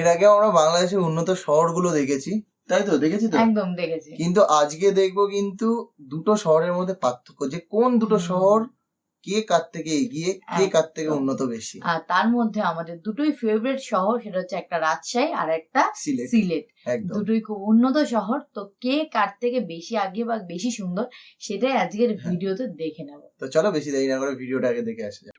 এর আগে আমরা বাংলাদেশের উন্নত শহরগুলো দেখেছি, তাই তো? দেখেছি তো? একদম দেখেছি। কিন্তু আজকে দেখবো কিন্তু দুটো শহরের মধ্যে পার্থক্য, যে কোন দুটো শহর কে কার থেকে এগিয়ে, কে কার থেকে একদম। উন্নত বেশি। আর তার মধ্যে আমাদের দুটোই ফেভারিট শহর, সেটা হচ্ছে একটা রাজশাহী আর একটা সিলেট। সিলেট। একদম। দুটোই খুব উন্নত শহর, তো কে কার থেকে বেশি আগে বা বেশি সুন্দর সেটাই আজকের ভিডিওতে দেখে নেব। তো চলো বেশি দেরি না করে ভিডিওটা আগে দেখে আসা যাক।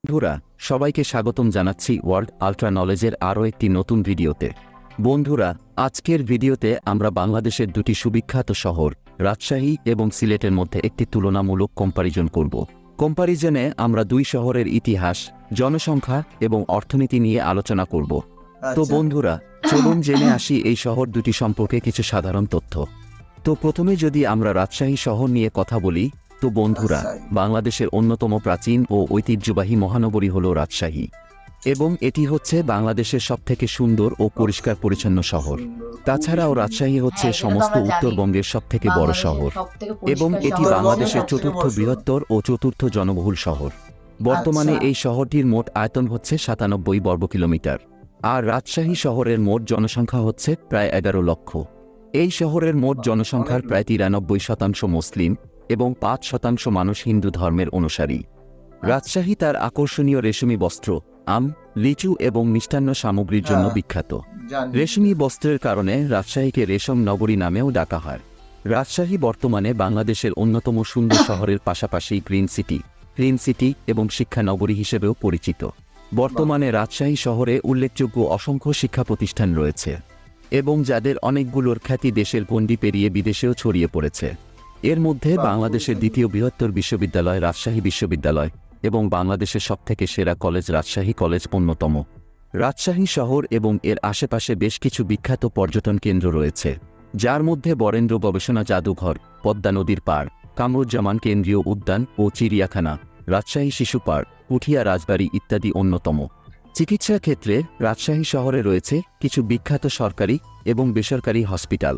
বন্ধুরা, সবাইকে স্বাগতম জানাচ্ছি ওয়ার্ল্ড আল্ট্রা নলেজের আরও একটি নতুন ভিডিওতে। বন্ধুরা, আজকের ভিডিওতে আমরা বাংলাদেশের দুটি সুবিখ্যাত শহর রাজশাহী এবং সিলেটের মধ্যে একটি তুলনামূলক কম্পারিজন করব। কম্পারিজনে আমরা দুই শহরের ইতিহাস, জনসংখ্যা এবং অর্থনীতি নিয়ে আলোচনা করব। তো বন্ধুরা, চলুন জেনে আসি এই শহর দুটি সম্পর্কে কিছু সাধারণ তথ্য। তো প্রথমে যদি আমরা রাজশাহী শহর নিয়ে কথা বলি, তো বন্ধুরা, বাংলাদেশের অন্যতম প্রাচীন ও ঐতিহ্যবাহী মহানগরী হল রাজশাহী, এবং এটি হচ্ছে বাংলাদেশের সবথেকে সুন্দর ও পরিষ্কার পরিচ্ছন্ন শহর। তাছাড়াও রাজশাহী হচ্ছে সমস্ত উত্তরবঙ্গের সবথেকে বড় শহর, এবং এটি বাংলাদেশের চতুর্থ বৃহত্তর ও চতুর্থ জনবহুল শহর। বর্তমানে এই শহরটির মোট আয়তন হচ্ছে 97 বর্গ কিলোমিটার, আর রাজশাহী শহরের মোট জনসংখ্যা হচ্ছে প্রায় 11 লক্ষ। এই শহরের মোট জনসংখ্যার প্রায় 93% মুসলিম এবং 5% মানুষ হিন্দু ধর্মের অনুসারী। রাজশাহী তার আকর্ষণীয় রেশমি বস্ত্র, আম, লিচু এবং মিষ্টান্ন সামগ্রীর জন্য বিখ্যাত। রেশমি বস্ত্রের কারণে রাজশাহীকে রেশম নগরী নামেও ডাকা হয়। রাজশাহী বর্তমানে বাংলাদেশের অন্যতম সুন্দর শহরের পাশাপাশি গ্রিন সিটি এবং শিক্ষা নগরী হিসেবেও পরিচিত। বর্তমানে রাজশাহী শহরে উল্লেখযোগ্য অসংখ্য শিক্ষা প্রতিষ্ঠান রয়েছে, এবং যাদের অনেকগুলোর খ্যাতি দেশের গণ্ডি পেরিয়ে বিদেশেও ছড়িয়ে পড়েছে। এর মধ্যে বাংলাদেশের দ্বিতীয় বৃহত্তর বিশ্ববিদ্যালয় রাজশাহী বিশ্ববিদ্যালয় এবং বাংলাদেশের সবথেকে সেরা কলেজ রাজশাহী কলেজ অন্যতম। রাজশাহী শহর এবং এর আশেপাশে বেশ কিছু বিখ্যাত পর্যটন কেন্দ্র রয়েছে, যার মধ্যে বরেন্দ্র গবেষণা জাদুঘর, পদ্মা নদীর পাড়, কামরুজ্জামান কেন্দ্রীয় উদ্যান ও চিড়িয়াখানা, রাজশাহী শিশু পার্ক, পুঠিয়া রাজবাড়ি ইত্যাদি অন্যতম। চিকিৎসা ক্ষেত্রে রাজশাহী শহরে রয়েছে কিছু বিখ্যাত সরকারি এবং বেসরকারি হসপিটাল,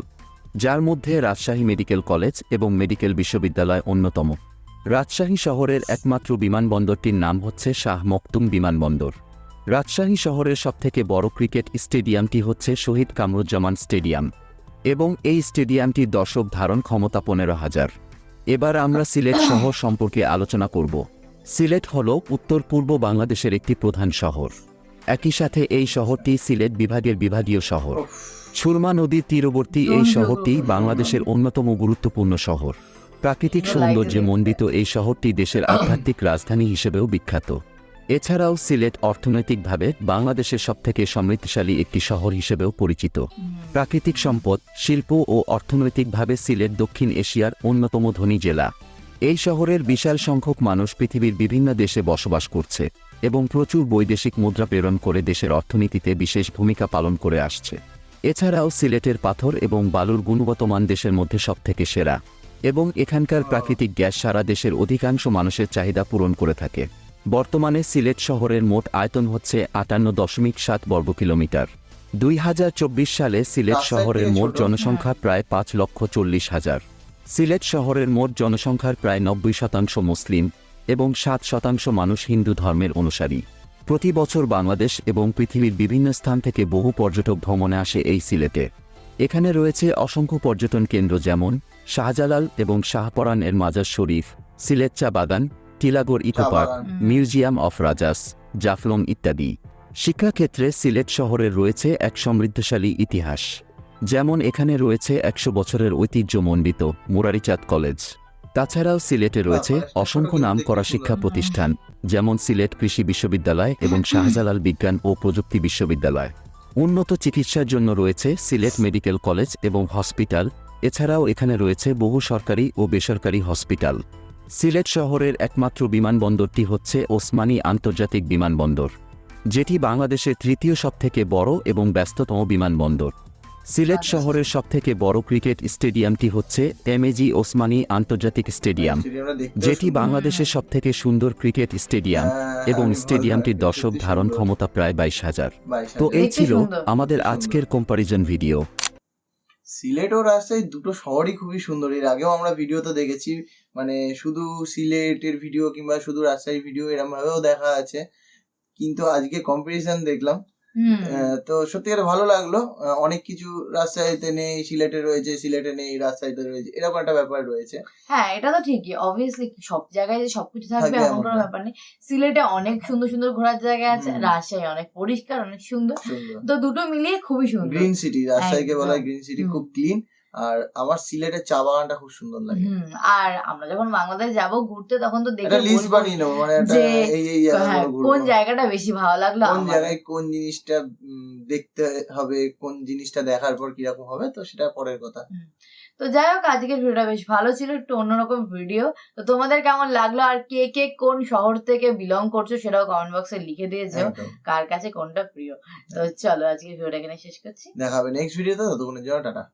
যার মধ্যে রাজশাহী মেডিকেল কলেজ এবং মেডিকেল বিশ্ববিদ্যালয় অন্যতম। রাজশাহী শহরের একমাত্র বিমানবন্দরটির নাম হচ্ছে শাহ মখদুম বিমানবন্দর। রাজশাহী শহরের সবথেকে বড় ক্রিকেট স্টেডিয়ামটি হচ্ছে শহীদ কামরুজ্জামান স্টেডিয়াম, এবং এই স্টেডিয়ামটির দর্শক ধারণ ক্ষমতা 15,000। এবার আমরা সিলেট শহর সম্পর্কে আলোচনা করব। সিলেট হল উত্তর পূর্ব বাংলাদেশের একটি প্রধান শহর। একই সাথে এই শহরটি সিলেট বিভাগের বিভাগীয় শহর। সুরমা নদীর তীরবর্তী এই শহরটি বাংলাদেশের অন্যতম গুরুত্বপূর্ণ শহর। প্রাকৃতিক সৌন্দর্যে মণ্ডিত এই শহরটি দেশের আধ্যাত্মিক রাজধানী হিসেবেও বিখ্যাত। এছাড়াও সিলেট অর্থনৈতিকভাবে বাংলাদেশের সবথেকে সমৃদ্ধশালী একটি শহর হিসেবেও পরিচিত। প্রাকৃতিক সম্পদ, শিল্প ও অর্থনৈতিকভাবে সিলেট দক্ষিণ এশিয়ার অন্যতম ধনী জেলা। এই শহরের বিশাল সংখ্যক মানুষ পৃথিবীর বিভিন্ন দেশে বসবাস করছে এবং প্রচুর বৈদেশিক মুদ্রা প্রেরণ করে দেশের অর্থনীতিতে বিশেষ ভূমিকা পালন করে আসছে। এছাড়াও সিলেটের পাথর এবং বালুর গুণগত মান দেশের মধ্যে সবথেকে সেরা, এবং এখানকার প্রাকৃতিক গ্যাস সারা দেশের অধিকাংশ মানুষের চাহিদা পূরণ করে থাকে। বর্তমানে সিলেট শহরের মোট আয়তন হচ্ছে 58.7 বর্গ কিলোমিটার। 2024 সালে সিলেট শহরের মোট জনসংখ্যা প্রায় 5,40,000। সিলেট শহরের মোট জনসংখ্যার প্রায় 90% মুসলিম এবং 7% মানুষ হিন্দু ধর্মের অনুসারী। প্রতি বছর বাংলাদেশ এবং পৃথিবীর বিভিন্ন স্থান থেকে বহু পর্যটক ভ্রমণে আসে এই সিলেটে। এখানে রয়েছে অসংখ্য পর্যটন কেন্দ্র, যেমন শাহজালাল এবং শাহপরান এর মাজার শরীফ, সিলেট চা বাগান, Tilagarh eco park, museum of Rajas, Jaflong ইত্যাদি। শিক্ষাক্ষেত্রে সিলেট শহরের রয়েছে এক সমৃদ্ধশালী ইতিহাস, যেমন এখানে রয়েছে 100 বছরের ঐতিহ্যমণ্ডিত মুরারিচাঁদ কলেজ। তাছাড়াও সিলেটে রয়েছে অসংখ্য নামকরা শিক্ষা প্রতিষ্ঠান, যেমন সিলেট কৃষি বিশ্ববিদ্যালয় এবং শাহজালাল বিজ্ঞান ও প্রযুক্তি বিশ্ববিদ্যালয়। উন্নত চিকিৎসার জন্য রয়েছে সিলেট মেডিকেল কলেজ এবং হসপিটাল। এছাড়াও এখানে রয়েছে বহু সরকারি ও বেসরকারি হসপিটাল। সিলেট শহরের একমাত্র বিমানবন্দরটি হচ্ছে ওসমানী আন্তর্জাতিক বিমানবন্দর, যেটি বাংলাদেশের তৃতীয় সবথেকে বড় এবং ব্যস্ততম বিমানবন্দর। সিলেট শহরের সবথেকে বড় ক্রিকেট স্টেডিয়ামটি হচ্ছে এমএজি ওসমানী আন্তর্জাতিক স্টেডিয়াম, যেটি বাংলাদেশের সবথেকে সুন্দর ক্রিকেট স্টেডিয়াম, এবং স্টেডিয়ামটির দর্শক ধারণ ক্ষমতা প্রায় 22,000। তো এই ছিল আমাদের আজকের কম্পারিজন ভিডিও। সিলেট ও রাজশাহী দুটো শহরই খুবই সুন্দর। এর আগেও আমরা ভিডিওতে দেখেছি, মানে শুধু সিলেটের ভিডিও কিংবা শুধু রাজশাহীর ভিডিও এরকম ভাবেও দেখা আছে, কিন্তু আজকে কম্পিটিশন দেখলাম। তো সত্যিকার ভালো লাগলো। অনেক কিছু রাজশাহীতে নেই, সিলেটে রয়েছে, সিলেটে নেই, রাজশাহীতে রয়েছে, এরকম একটা ব্যাপার রয়েছে। হ্যাঁ, এটা তো ঠিকই। অবভিয়াসলি সব জায়গায় যে সবকিছু থাকবে থাকবে এমন এমন কোনো না। ব্যাপার নেই। সিলেটে অনেক সুন্দর সুন্দর ঘোরার জায়গা আছে, হুম। রাজশাহী অনেক পরিষ্কার, অনেক সুন্দর। সুন্দর তো দুটো মিলিয়ে খুবই সুন্দর। গ্রিন সিটি, রাজশাহীকে বলা হয় একদম। গ্রিন সিটি, হুম। খুব ক্লিন। আর আমার সিলেটের চা বাগানটা খুব সুন্দর লাগে। আর আমরা যখন বাংলাদেশ যাব ঘুরতে তখন তো দেখে একটা লিস্ট বলবো বানিয়ে নেবো, মানে একটা যে এই হ্যাঁ, জায়গাগুলো কোন ঘুরবো, জায়গাটা বেশি ভালো লাগলো কোন আমাদের। জায়গায় কোন জিনিসটা দেখতে হবে, কোন জিনিসটা দেখার পর কিরকম হবে, তো সেটা পরের কথা। তো যাই হোক, আজকের ভিডিওটা বেশ ভালো ছিল, একটু অন্যরকম ভিডিও। তো তোমাদের কেমন লাগলো, আর কে কে কোন শহর থেকে বিলং করছো সেটাও কমেন্ট বক্সে লিখে দিয়েছো, একদম। কার কাছে কোনটা প্রিয়। তো চলো আজকের ভিডিওটা এখানে শেষ করছি। দেখা হবে নেক্সট ভিডিওতে, ততক্ষণের জন্য টাটা।